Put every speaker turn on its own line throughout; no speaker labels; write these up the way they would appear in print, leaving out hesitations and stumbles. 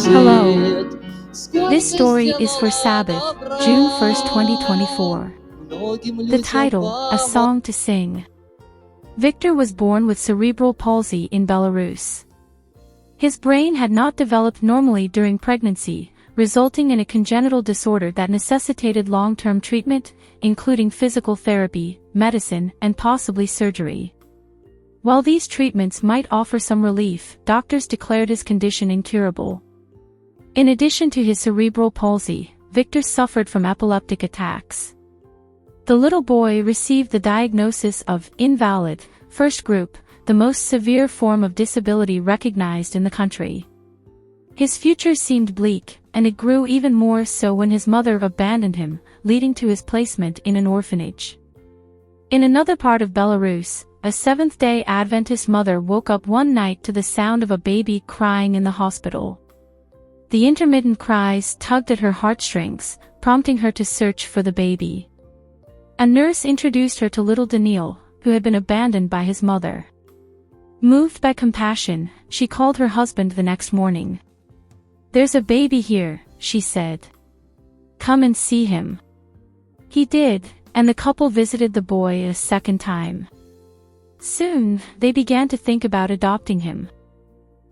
Hello. This story is for Sabbath, June 1st, 2024. The title, A Song to Sing. Viktor was born with cerebral palsy in Belarus. His brain had not developed normally during pregnancy, resulting in a congenital disorder that necessitated long-term treatment, including physical therapy, medicine, and possibly surgery. While these treatments might offer some relief, doctors declared his condition incurable. In addition to his cerebral palsy, Viktor suffered from epileptic attacks. The little boy received the diagnosis of invalid, first group, the most severe form of disability recognized in the country. His future seemed bleak, and it grew even more so when his mother abandoned him, leading to his placement in an orphanage. In another part of Belarus, a Seventh-day Adventist mother woke up one night to the sound of a baby crying in the hospital. The intermittent cries tugged at her heartstrings, prompting her to search for the baby. A nurse introduced her to little Daniil, who had been abandoned by his mother. Moved by compassion, she called her husband the next morning. "There's a baby here," she said. "Come and see him." He did, and the couple visited the boy a second time. Soon, they began to think about adopting him.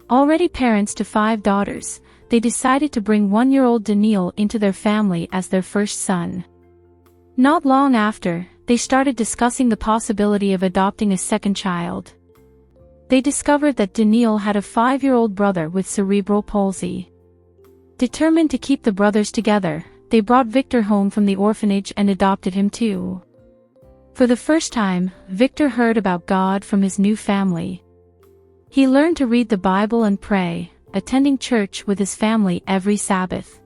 Already parents to 5 daughters, they decided to bring 1-year-old Daniil into their family as their first son. Not long after, they started discussing the possibility of adopting a second child. They discovered that Daniil had a 5-year-old brother with cerebral palsy. Determined to keep the brothers together, they brought Viktor home from the orphanage and adopted him too. For the first time, Viktor heard about God from his new family. He learned to read the Bible and pray, attending church with his family every Sabbath.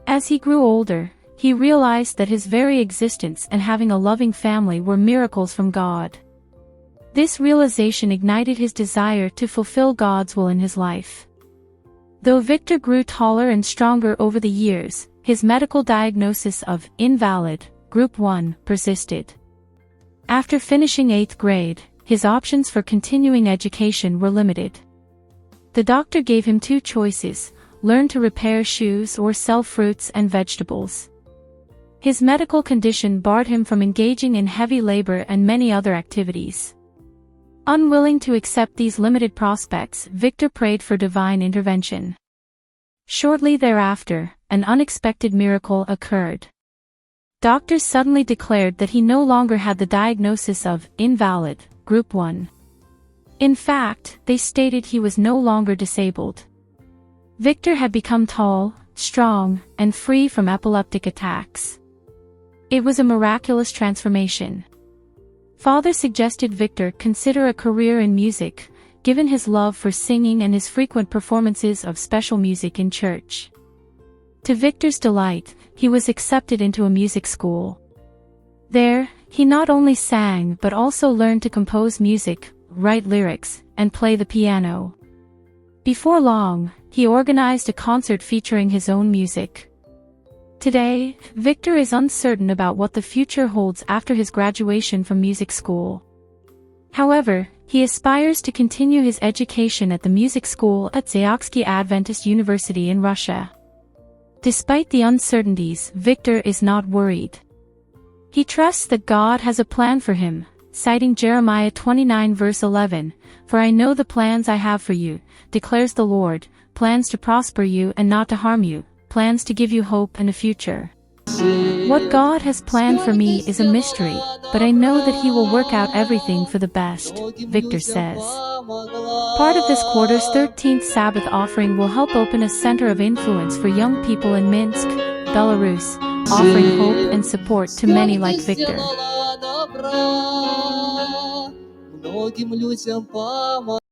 As he grew older, he realized that his very existence and having a loving family were miracles from God. This realization ignited his desire to fulfill God's will in his life. Though Viktor grew taller and stronger over the years, his medical diagnosis of invalid, group 1, persisted. After finishing 8th grade, his options for continuing education were limited. The doctor gave him 2 choices: learn to repair shoes or sell fruits and vegetables. His medical condition barred him from engaging in heavy labor and many other activities. Unwilling to accept these limited prospects, Viktor prayed for divine intervention. Shortly thereafter, an unexpected miracle occurred. Doctors suddenly declared that he no longer had the diagnosis of invalid, group 1. In fact, they stated he was no longer disabled. Viktor had become tall, strong, and free from epileptic attacks. It was a miraculous transformation. Father suggested Viktor consider a career in music, given his love for singing and his frequent performances of special music in church. To Viktor's delight, he was accepted into a music school. There, he not only sang but also learned to compose music, write lyrics, and play the piano. Before long, he organized a concert featuring his own music. Today, Viktor is uncertain about what the future holds after his graduation from music school. However, he aspires to continue his education at the music school at Seventh-day Adventist University in Russia. Despite the uncertainties, Viktor is not worried. He trusts that God has a plan for him, citing Jeremiah 29 verse 11, "For I know the plans I have for you, declares the Lord, plans to prosper you and not to harm you, plans to give you hope and a future." What God has planned for me is a mystery, but I know that He will work out everything for the best, Viktor says. Part of this quarter's 13th Sabbath offering will help open a center of influence for young people in Minsk, Belarus, offering hope and support to many like Viktor.